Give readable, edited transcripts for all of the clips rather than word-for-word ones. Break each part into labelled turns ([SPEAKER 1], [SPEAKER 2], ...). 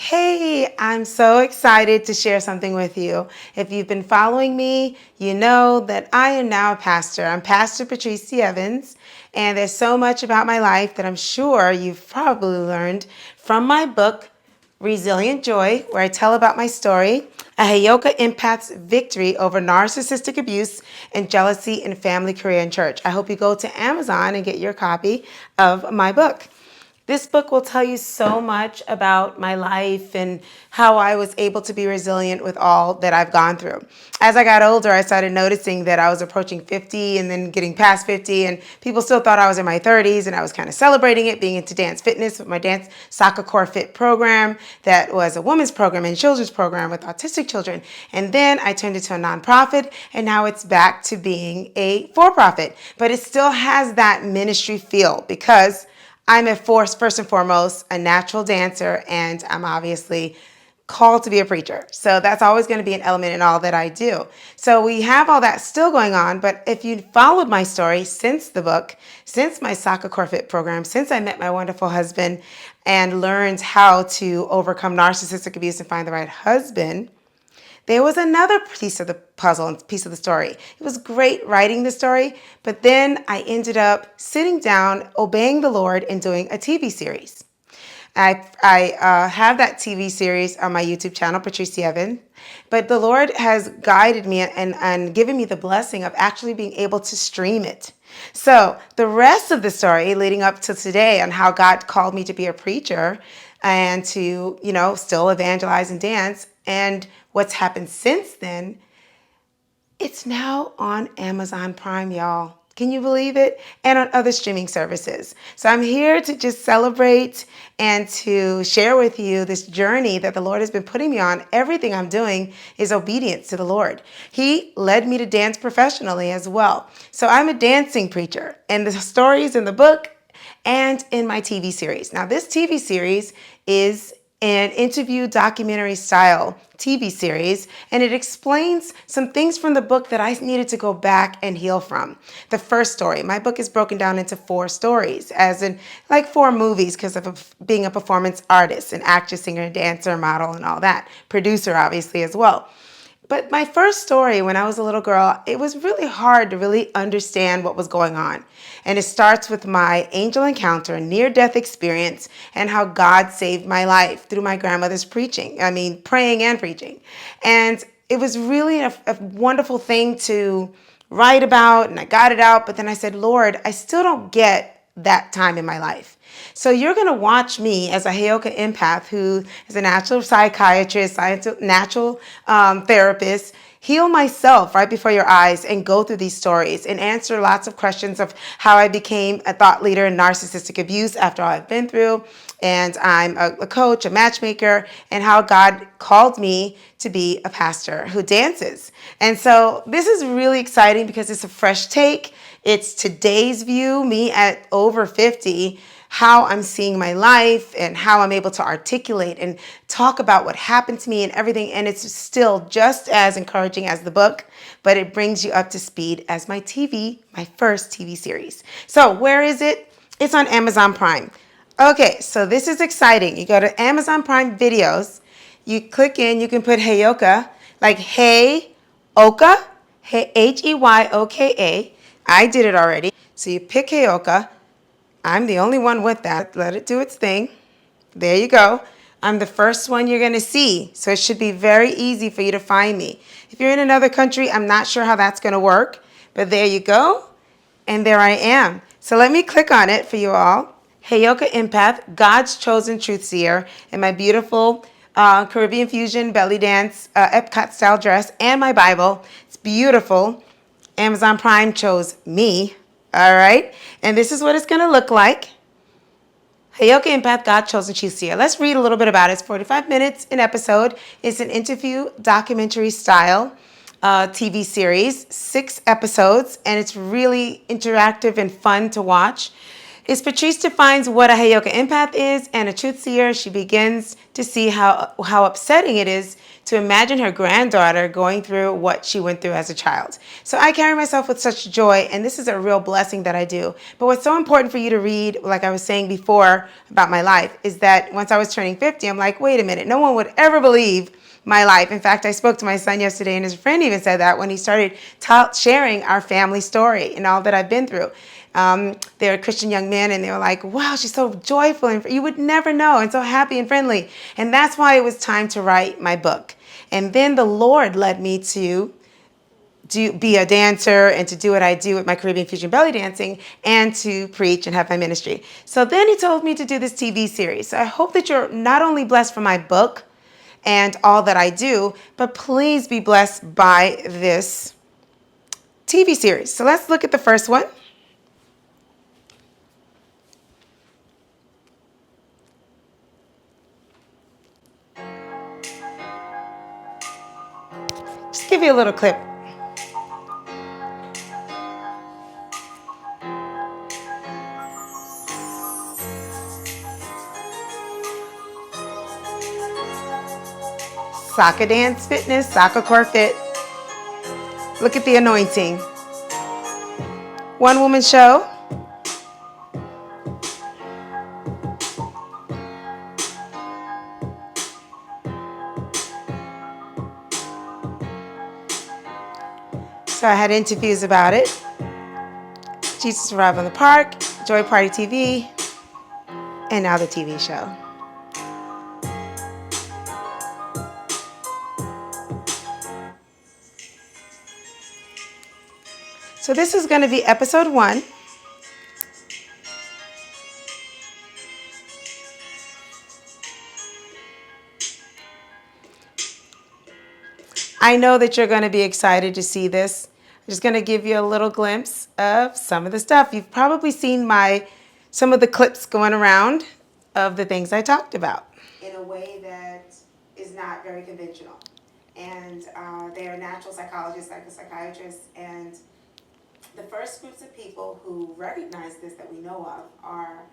[SPEAKER 1] Hey, I'm so excited to share something with you. If you've been following me, you know that I am now a pastor. I'm Pastor Patrice D'Evans, and there's so much about my life that I'm sure you've probably learned from my book, Resilient Joy, where I tell about my story, a Heyoka Empath's victory over narcissistic abuse and jealousy in family, career, and church. I hope you go to Amazon and get your copy of my book. This book will tell you so much about my life and how I was able to be resilient with all that I've gone through. As I got older, I started noticing that I was approaching 50 and then getting past 50, and people still thought I was in my 30s, and I was kind of celebrating it, being into dance fitness with my dance soccer core fit program that was a women's program and children's program with autistic children. And then I turned into a nonprofit, and now it's back to being a for-profit, but it still has that ministry feel because I'm first and foremost a natural dancer, and I'm obviously called to be a preacher. So that's always going to be an element in all that I do. So we have all that still going on, but if you followed my story since the book, since my soccer core fit program, since I met my wonderful husband and learned how to overcome narcissistic abuse and find the right husband, there was another piece of the puzzle and piece of the story. It was great writing the story, but then I ended up sitting down, obeying the Lord, and doing a TV series. I have that TV series on my YouTube channel, Patrice D'Evans, but the Lord has guided me and given me the blessing of actually being able to stream it. So the rest of the story leading up to today on how God called me to be a preacher and to, still evangelize and dance, and what's happened since then, it's now on Amazon Prime, y'all. Can you believe it? And on other streaming services. So I'm here to just celebrate and to share with you this journey that the Lord has been putting me on. Everything I'm doing is obedience to the Lord. He led me to dance professionally as well. So I'm a dancing preacher, and the stories in the book and in my TV series. Now, this TV series is an interview documentary style TV series, and it explains some things from the book that I needed to go back and heal from. The first story, my book is broken down into 4 stories, as in like 4 movies because of being a performance artist, an actress, singer, dancer, model, and all that. Producer, obviously, as well. But my first story when I was a little girl, it was really hard to really understand what was going on. And it starts with my angel encounter, near-death experience, and how God saved my life through my grandmother's praying and preaching. And it was really a wonderful thing to write about, and I got it out, but then I said, Lord, I still don't get that time in my life. So you're going to watch me as a Heyoka empath who is a natural psychiatrist, natural therapist, heal myself right before your eyes and go through these stories and answer lots of questions of how I became a thought leader in narcissistic abuse after all I've been through. And I'm a coach, a matchmaker, and how God called me to be a pastor who dances. And so this is really exciting because it's a fresh take. It's today's view, me at over 50, how I'm seeing my life and how I'm able to articulate and talk about what happened to me and everything. And it's still just as encouraging as the book, but it brings you up to speed as my first TV series. So where is it? It's on Amazon Prime. Okay, so this is exciting. You go to Amazon Prime Videos, you click in, you can put Heyoka, like Heyoka, Heyoka. I did it already. So you pick Heyoka. I'm the only one with that. Let it do its thing. There you go. I'm the first one you're going to see. So it should be very easy for you to find me. If you're in another country, I'm not sure how that's going to work. But there you go. And there I am. So let me click on it for you all. Heyoka Empath, God's chosen truth seer, in my beautiful Caribbean fusion belly dance Epcot style dress and my Bible. It's beautiful. Amazon Prime chose me. All right. And this is what it's going to look like. Heyoka Empath, God chosen truth seer. Let's read a little bit about it. It's 45 minutes an episode. It's an interview documentary style TV series, 6 episodes, and it's really interactive and fun to watch. As Patrice defines what a Heyoka empath is and a truth seer, she begins to see how upsetting it is to imagine her granddaughter going through what she went through as a child. So I carry myself with such joy, and this is a real blessing that I do. But what's so important for you to read, like I was saying before about my life, is that once I was turning 50, I'm like, wait a minute, no one would ever believe my life. In fact, I spoke to my son yesterday, and his friend even said that when he started sharing our family story and all that I've been through. They're a Christian young men, and they were like, wow, she's so joyful, and you would never know, and so happy and friendly. And that's why it was time to write my book. And then the Lord led me to be a dancer and to do what I do with my Caribbean fusion belly dancing and to preach and have my ministry. So then he told me to do this TV series. So I hope that you're not only blessed from my book and all that I do, but please be blessed by this TV series. So let's look at the first one. Just give you a little clip. Soccer dance fitness, soccer core fit. Look at the anointing. One woman show. So I had interviews about it. Jesus Arrived on the Park, Joy Party TV, and now the TV show. So this is going to be episode 1. I know that you're going to be excited to see this. I'm just going to give you a little glimpse of some of the stuff. You've probably seen some of the clips going around of the things I talked about. In a way that is not very conventional. And they are natural psychologists, psychiatrists, and the first groups of people who recognize this that we know of are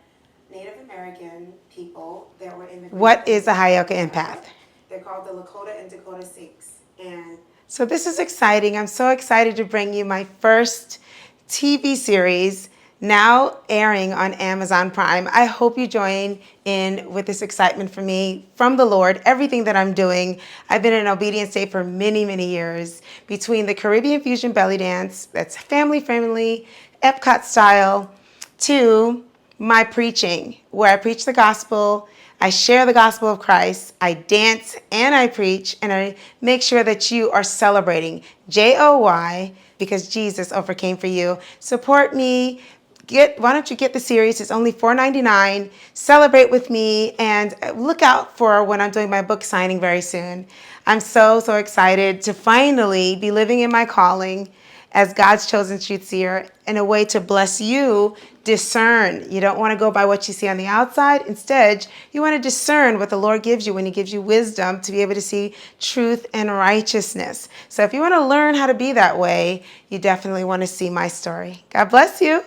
[SPEAKER 1] Native American people that were in the... What is a Heyoka empath? They're called the Lakota and Dakota Sikhs. And so this is exciting. I'm so excited to bring you my first TV series now airing on Amazon Prime. I hope you join in with this excitement for me, from the Lord, everything that I'm doing. I've been in an obedient state for many, many years, between the Caribbean fusion belly dance, that's family friendly, Epcot style, to my preaching, where I preach the gospel, I share the gospel of Christ, I dance and I preach, and I make sure that you are celebrating J.O.Y, because Jesus overcame for you. Support me. Why don't you get the series? It's only $4.99. Celebrate with me, and look out for when I'm doing my book signing very soon. I'm so, so excited to finally be living in my calling as God's chosen truth seer in a way to bless you. Discern. You don't want to go by what you see on the outside. Instead, you want to discern what the Lord gives you when he gives you wisdom to be able to see truth and righteousness. So if you want to learn how to be that way, you definitely want to see my story. God bless you.